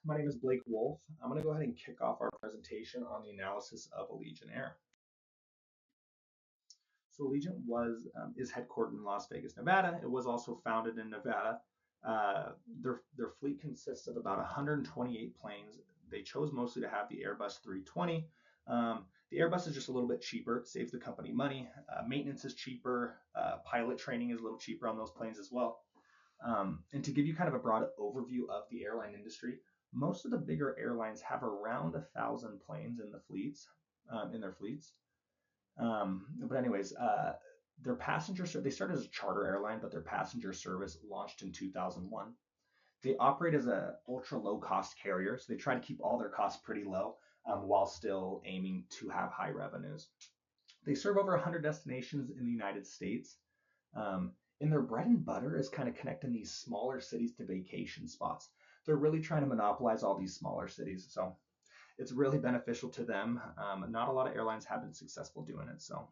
My name is Blake Wolf. I'm going to go ahead and kick off our presentation on the analysis of Allegiant Air. So Allegiant is headquartered in Las Vegas, Nevada. It was also founded in Nevada. Uh, their fleet consists of about 128 planes. They chose mostly to have the Airbus 320. The Airbus is just a little bit cheaper. It saves the company money. Maintenance is cheaper. Pilot training is a little cheaper on those planes as well. And to give you kind of a broad overview of the airline industry, most of the bigger airlines have around 1,000 planes in their fleets. But anyways, their they started as a charter airline, but their passenger service launched in 2001. They operate as a ultra low cost carrier, so they try to keep all their costs pretty low while still aiming to have high revenues. They serve over 100 destinations in the United States. Um, and their bread and butter is kind of connecting these smaller cities to vacation spots. They're really trying to monopolize all these smaller cities. So it's really beneficial to them. Not a lot of airlines have been successful doing it. So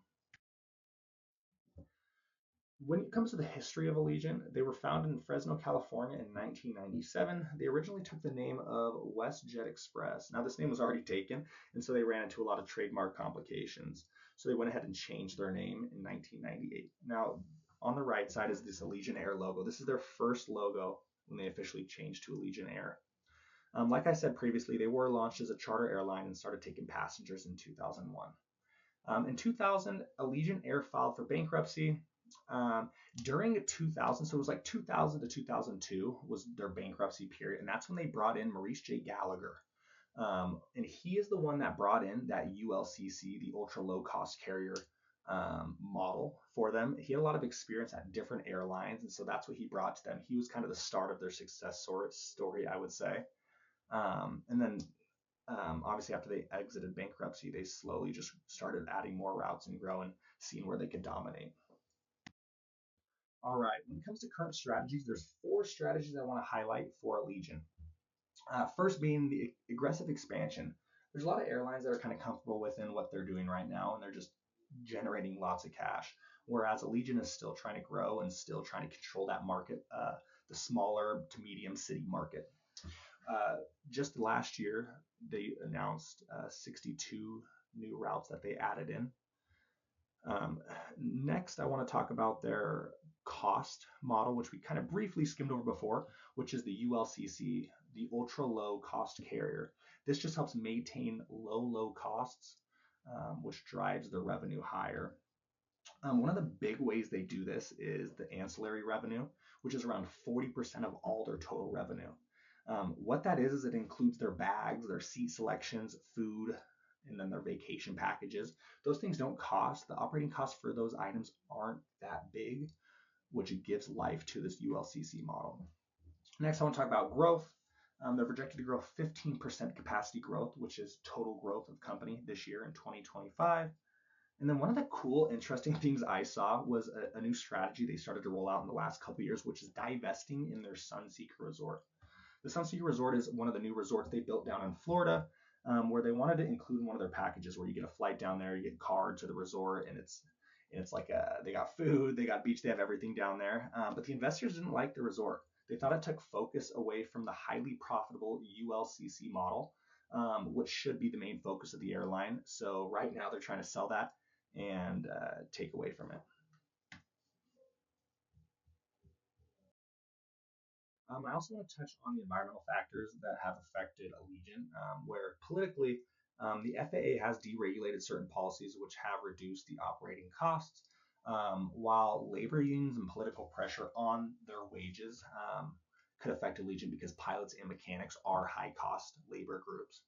when it comes to the history of Allegiant, they were founded in Fresno, California in 1997. They originally took the name of WestJet Express. Now, this name was already taken, and so they ran into a lot of trademark complications. So they went ahead and changed their name in 1998. Now, on the right side is this Allegiant Air logo. This is their first logo when they officially changed to Allegiant Air. Like I said previously, they were launched as a charter airline and started taking passengers in 2001. In 2000, Allegiant Air filed for bankruptcy. Um, During 2000, so it was like 2000 to 2002 was their bankruptcy period, and that's when they brought in Maurice J. Gallagher. And he is the one that brought in that ULCC, the ultra low cost carrier model for them. He had a lot of experience at different airlines, and so that's what he brought to them. He was kind of the start of their success story, I would say. And then obviously after they exited bankruptcy, they slowly just started adding more routes and growing, seeing where they could dominate. All right, when it comes to current strategies, there's four strategies I want to highlight for Allegiant. First being the aggressive expansion. There's a lot of airlines that are kind of comfortable within what they're doing right now, and they're just generating lots of cash. Whereas Allegiant is still trying to grow and still trying to control that market, the smaller to medium city market. Uh, just last year, they announced 62 new routes that they added in. Next, I want to talk about their cost model, which we kind of briefly skimmed over before, which is the ULCC, the ultra low cost carrier. This just helps maintain low costs, which drives the revenue higher. One of the big ways they do this is the ancillary revenue, which is around 40% of all their total revenue. What that is it includes their bags, their seat selections, food, and then their vacation packages. Those things don't cost. The operating costs for those items aren't that big, which gives life to this ULCC model. Next, I want to talk about growth. They're projected to grow 15% capacity growth, which is total growth of company this year in 2025. And then one of the cool, interesting things I saw was a new strategy they started to roll out in the last couple of years, which is divesting in their Sunseeker Resort. The Sunseeker Resort is one of the new resorts they built down in Florida, where they wanted to include in one of their packages where you get a flight down there, you get a card to the resort, and it's like they got food, they got beach, they have everything down there. But the investors didn't like the resort. They thought it took focus away from the highly profitable ULCC model, which should be the main focus of the airline. So right now they're trying to sell that and take away from it. I also want to touch on the environmental factors that have affected Allegiant, where politically, the FAA has deregulated certain policies which have reduced the operating costs, while labor unions and political pressure on their wages could affect Allegiant because pilots and mechanics are high cost labor groups.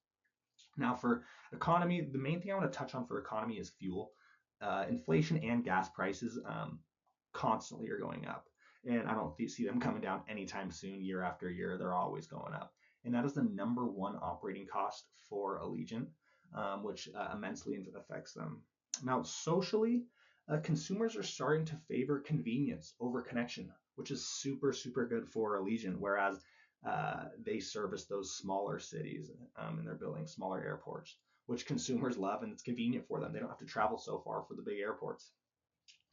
Now, for economy, the main thing I want to touch on for economy is fuel. Inflation and gas prices constantly are going up. And I don't see them coming down anytime soon, year after year. They're always going up. And that is the number one operating cost for Allegiant, which immensely affects them. Now, socially, consumers are starting to favor convenience over connection, which is super good for Allegiant, whereas they service those smaller cities and they're building smaller airports, which consumers love and it's convenient for them. They don't have to travel so far for the big airports.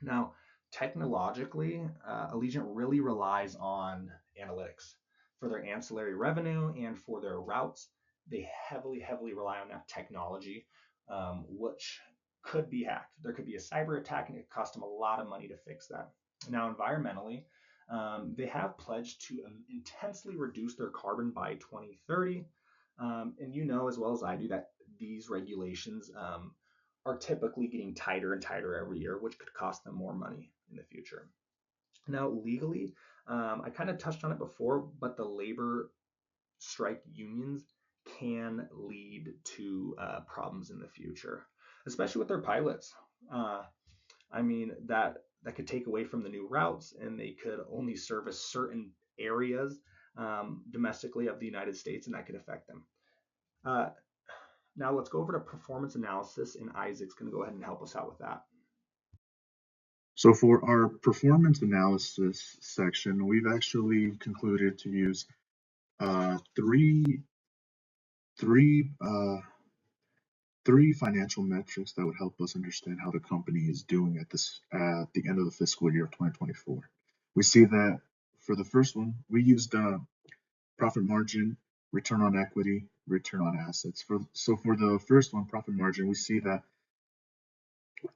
Now, technologically, Allegiant really relies on analytics for their ancillary revenue and for their routes, they heavily rely on that technology, which could be hacked. There could be a cyber attack, and it could cost them a lot of money to fix that. Now, environmentally, they have pledged to intensely reduce their carbon by 2030. And you know as well as I do that these regulations are typically getting tighter and tighter every year, which could cost them more money in the future. Now, legally, I kind of touched on it before, but the labor strike unions can lead to problems in the future, especially with their pilots. Uh, I mean, that could take away from the new routes, and they could only service certain areas domestically of the United States, and that could affect them. Uh, Now let's go over to performance analysis, and Isaac's going to go ahead and help us out with that. So for our performance analysis section, we've actually concluded to use uh, three, three, uh, three financial metrics that would help us understand how the company is doing at the end of the fiscal year of 2024. We see that for the first one, we used profit margin, return on equity, return on assets. For the first one, profit margin, we see that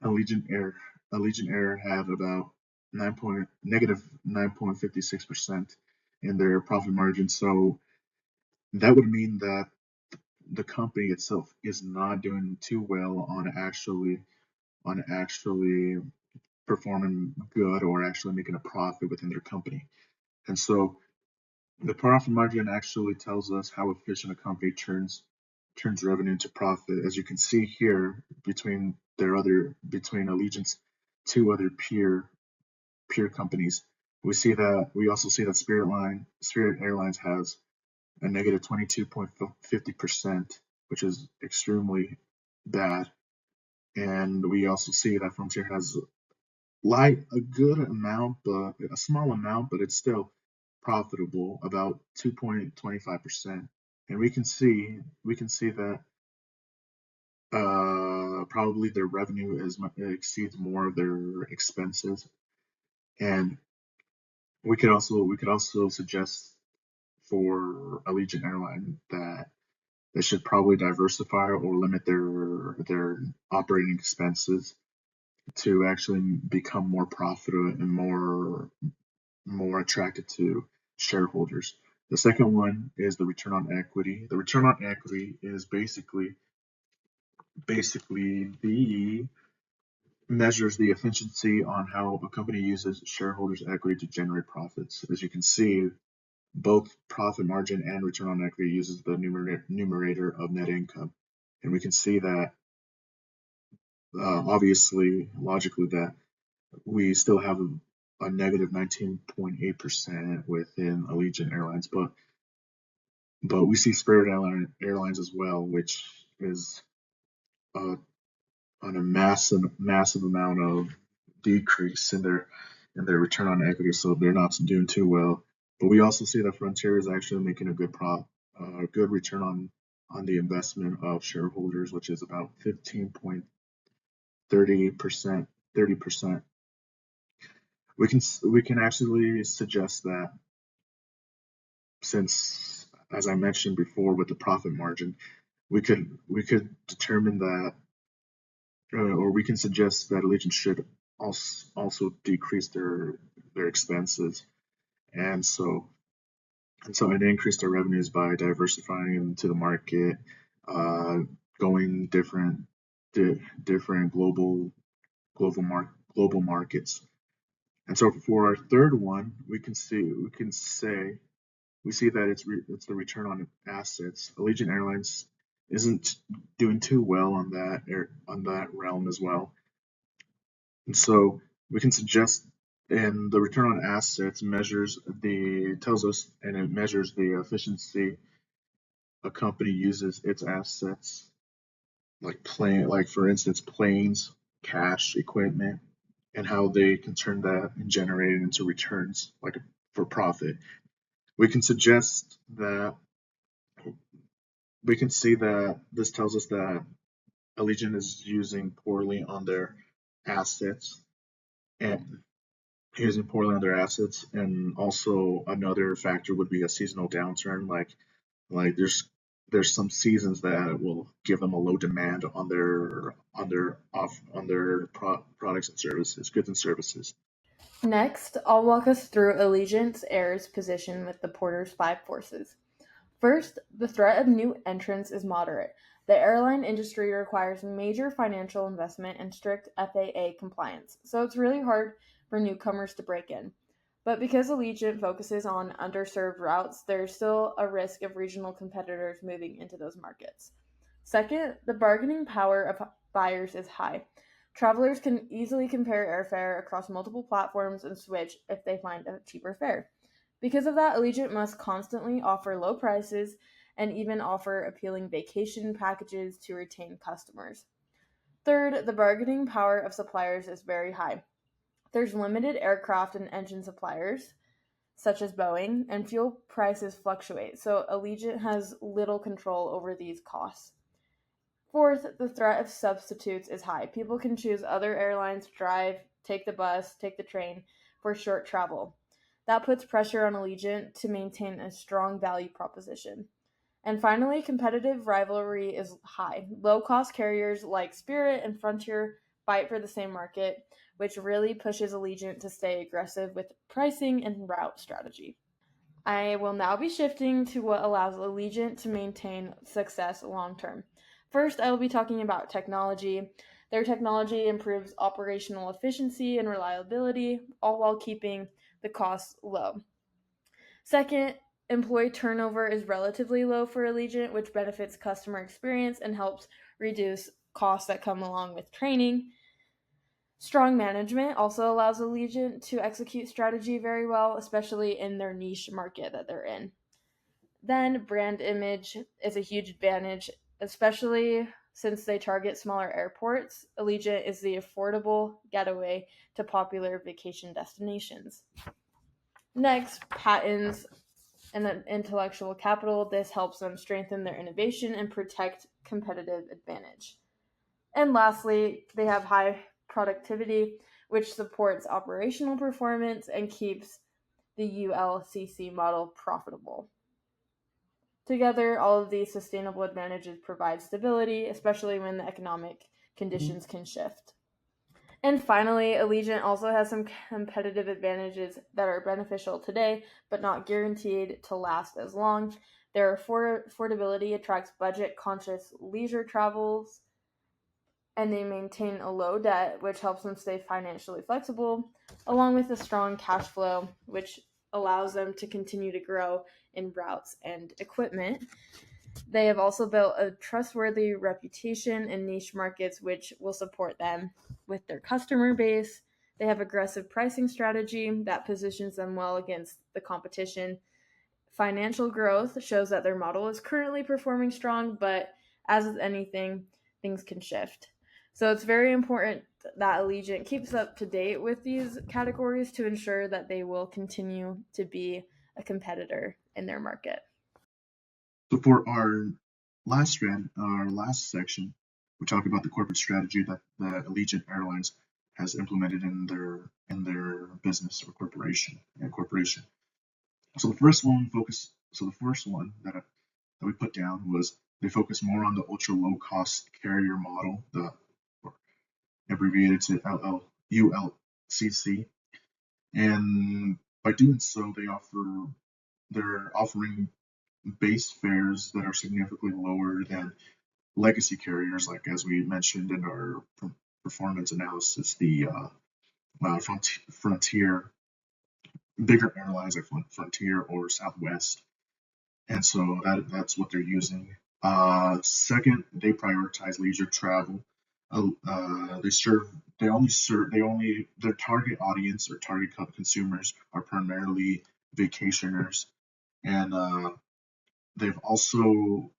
Allegiant Air Allegiant Air had about negative 9.56% in their profit margin. So that would mean that the company itself is not doing too well on actually performing good or actually making a profit within their company. And so the profit margin actually tells us how efficient a company turns revenue into profit. As you can see here, between Allegiant's two other peer companies, we also see that Spirit Airlines has a negative 22.50%, which is extremely bad. And we also see that Frontier has a good amount, but a small amount, but it's still profitable, about 2.25%. And we can see that probably their revenue exceeds more of their expenses. And we could also suggest for Allegiant Airline that they should probably diversify or limit their operating expenses to actually become more profitable and more attractive to shareholders. The second one is the return on equity. The return on equity is basically the measures the efficiency on how a company uses shareholders' equity to generate profits. As you can see, both profit margin and return on equity uses the numerator of net income. And we can see that, obviously, logically, that we still have a negative 19.8% within Allegiant Airlines, but we see Spirit Airlines as well, which is on a massive amount of decrease in their return on equity, so they're not doing too well. But we also see that Frontier is actually making a good return on the investment of shareholders, which is about 15.30%. 30%. We can actually suggest that, since, as I mentioned before, with the profit margin, we could determine that, or we can suggest that Allegiant should also decrease their expenses, and and increase their revenues by diversifying into the market, uh, going different global markets. And so for our third one, we see that it's the return on assets. Allegiant Airlines isn't doing too well on that realm as well. And so we can suggest, and the return on assets tells us, and it measures the efficiency a company uses its assets, like for instance planes, cash, equipment, and how they can turn that and generate it into returns, like for profit. We can suggest that we can see that this tells us that Allegiant is using poorly on their assets, and using poorly on their assets, and also another factor would be a seasonal downturn. Like there's some seasons that will give them a low demand on their products and services, goods and services. Next, I'll walk us through Allegiant Air's position with the Porter's five forces. First, the threat of new entrants is moderate. The airline industry requires major financial investment and strict FAA compliance, so it's really hard for newcomers to break in. But because Allegiant focuses on underserved routes, there's still a risk of regional competitors moving into those markets. Second, the bargaining power of buyers is high. Travelers can easily compare airfare across multiple platforms and switch if they find a cheaper fare. Because of that, Allegiant must constantly offer low prices and even offer appealing vacation packages to retain customers. Third, the bargaining power of suppliers is very high. There's limited aircraft and engine suppliers, such as Boeing, and fuel prices fluctuate, so Allegiant has little control over these costs. Fourth, the threat of substitutes is high. People can choose other airlines, drive, take the bus, take the train for short travel. That puts pressure on Allegiant to maintain a strong value proposition. And finally, competitive rivalry is high. Low cost carriers like Spirit and Frontier fight for the same market, which really pushes Allegiant to stay aggressive with pricing and route strategy. I will now be shifting to what allows Allegiant to maintain success long term. First, I will be talking about technology. Their technology improves operational efficiency and reliability, all while keeping the costs low. Second, employee turnover is relatively low for Allegiant, which benefits customer experience and helps reduce costs that come along with training. Strong management also allows Allegiant to execute strategy very well, especially in their niche market that they're in. Then, brand image is a huge advantage, especially since they target smaller airports. Allegiant is the affordable getaway to popular vacation destinations. Next, patents and intellectual capital. This helps them strengthen their innovation and protect competitive advantage. And lastly, they have high productivity, which supports operational performance and keeps the ULCC model profitable. Together, all of these sustainable advantages provide stability, especially when the economic conditions can shift. And finally, Allegiant also has some competitive advantages that are beneficial today, but not guaranteed to last as long. Their affordability attracts budget-conscious leisure travels, and they maintain a low debt, which helps them stay financially flexible, along with a strong cash flow, which allows them to continue to grow in routes and equipment. They have also built a trustworthy reputation in niche markets, which will support them with their customer base. They have aggressive pricing strategy that positions them well against the competition. Financial growth shows that their model is currently performing strong, but as with anything, things can shift. So it's very important that Allegiant keeps up to date with these categories to ensure that they will continue to be a competitor in their market. So for our last section, we talk about the corporate strategy that Allegiant Airlines has implemented in their business or corporation. So the first one that we put down was they focus more on the ultra low cost carrier model, the or abbreviated to ULCC, and by doing so, they're offering base fares that are significantly lower than legacy carriers, like as we mentioned in our performance analysis, the Frontier, bigger airlines like Frontier or Southwest, and so that's what they're using. Second, they prioritize leisure travel. They serve. They only their target audience or target consumers are primarily vacationers, and they've also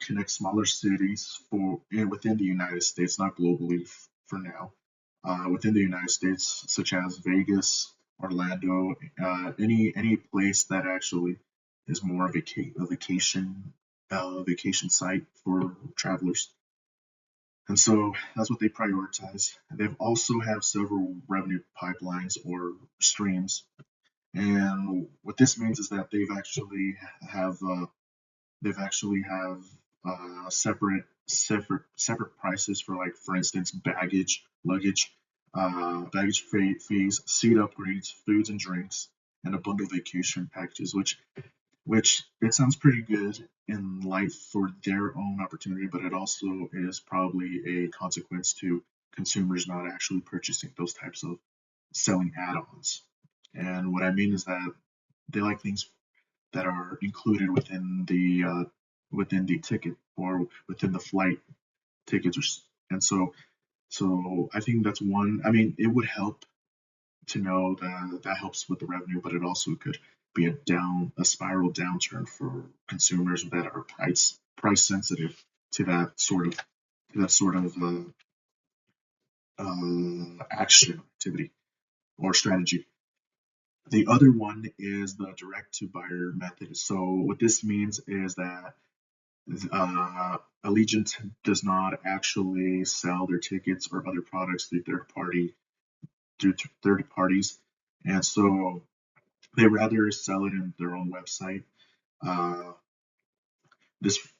connect smaller cities within the United States, not globally for now. Within the United States, such as Vegas, Orlando, any place that actually is more of a vacation site for travelers. And so that's what they prioritize. They've also have several revenue pipelines or streams. And what this means is that have they've actually have separate prices for, like, for instance, luggage, baggage fees, seat upgrades, foods and drinks, and a bundle vacation packages, which it sounds pretty good in life for their own opportunity, but it also is probably a consequence to consumers not actually purchasing those types of selling add-ons. And what I mean is that they like things that are included within the ticket or within the flight tickets, and so I think that's one. I mean, it would help to know that that helps with the revenue, but it also could be a spiral downturn for consumers that are price sensitive to that sort of action activity or strategy. The other one is the direct to buyer method. So what this means is that Allegiant does not actually sell their tickets or other products through third parties, and so they rather sell it in their own website. Uh,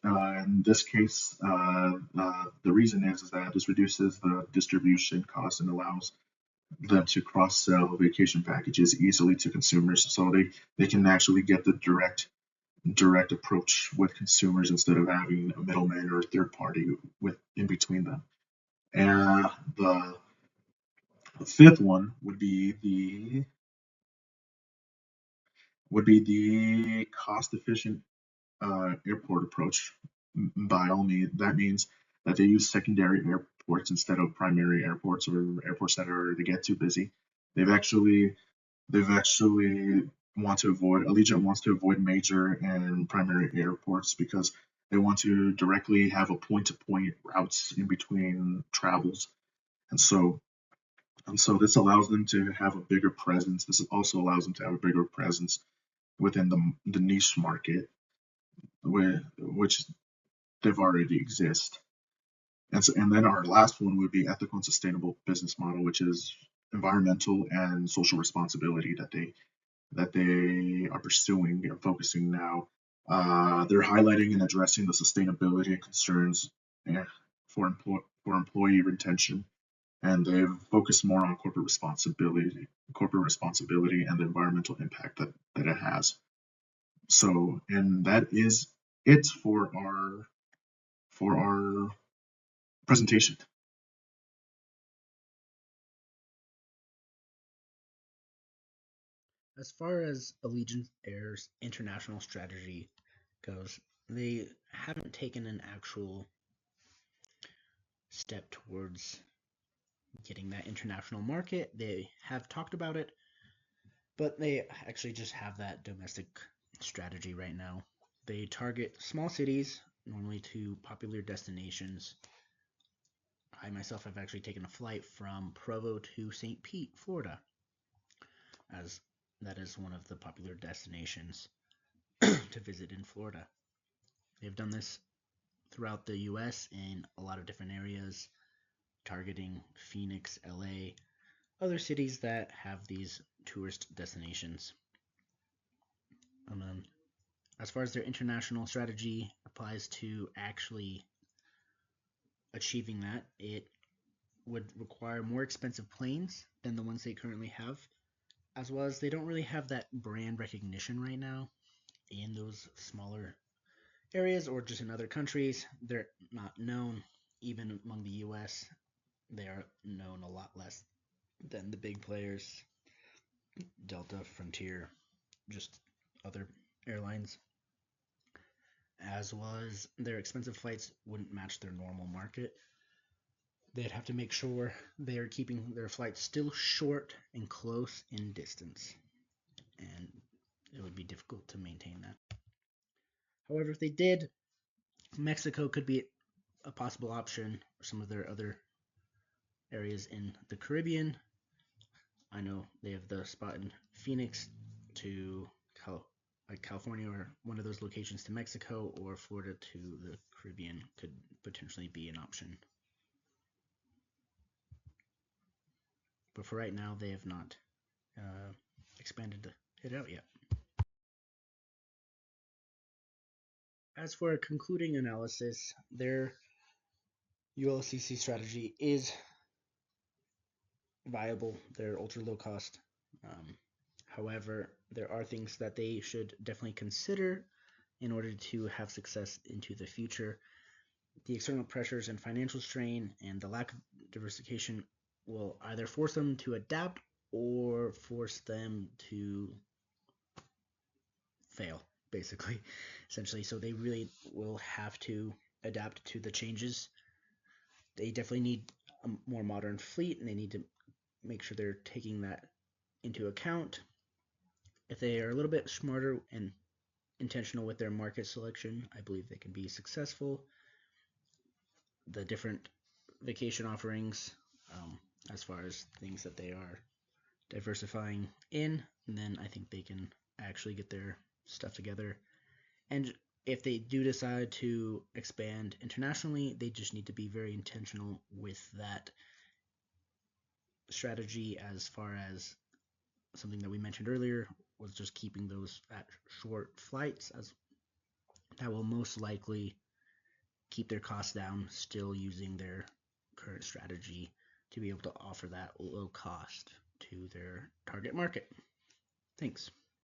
in this case, the reason is that this reduces the distribution cost and allows them to cross-sell vacation packages easily to consumers, so they can actually get the direct approach with consumers instead of having a middleman or a third party with in between them. And the fifth one would be the cost efficient airport approach. By all means, that means that they use secondary airports instead of primary airports or airports that are to get too busy. They've actually Allegiant wants to avoid major and primary airports because they want to directly have a point-to-point routes in between travels, and so this allows them to have a bigger presence. This also allows them to have a bigger presence within the niche market, which they've already exist. And then our last one would be ethical and sustainable business model, which is environmental and social responsibility that they are pursuing and focusing now. They're highlighting and addressing the sustainability concerns eh, for employee retention, and they've focused more on corporate responsibility, and the environmental impact that it has. So, and that is it for our presentation. As far as Allegiant Air's international strategy goes, they haven't taken an actual step towards getting that international market. They have talked about it, but they actually just have that domestic strategy right now. They target small cities, normally to popular destinations. I myself have actually taken a flight from Provo to St. Pete, Florida, as that is one of the popular destinations to visit in Florida. They've done this throughout the US in a lot of different areas, targeting Phoenix, LA, other cities that have these tourist destinations. And then, as far as their international strategy applies to actually achieving that, it would require more expensive planes than the ones they currently have, as well as they don't really have that brand recognition right now in those smaller areas or just in other countries. They're not known. Even among the US, they are known a lot less than the big players, Delta, Frontier, just other airlines. As well as their expensive flights wouldn't match their normal market. They'd have to make sure they are keeping their flights still short and close in distance, and it would be difficult to maintain that. However, if they did, Mexico could be a possible option, or some of their other areas in the Caribbean. I know they have the spot in Phoenix to California, or one of those locations to Mexico, or Florida to the Caribbean could potentially be an option. But for right now, they have not expanded it out yet. As for a concluding analysis, their ULCC strategy is viable. They're ultra low cost. However, there are things that they should definitely consider in order to have success into the future. The external pressures and financial strain and the lack of diversification will either force them to adapt or force them to fail, basically, essentially. So they really will have to adapt to the changes. They definitely need a more modern fleet, and they need to make sure they're taking that into account. If they are a little bit smarter and intentional with their market selection, I believe they can be successful. The different vacation offerings, as far as things that they are diversifying in, and then I think they can actually get their stuff together. And if they do decide to expand internationally, they just need to be very intentional with that strategy, as far as something that we mentioned earlier was just keeping those at short flights, as that will most likely keep their costs down, still using their current strategy to be able to offer that low cost to their target market. Thanks.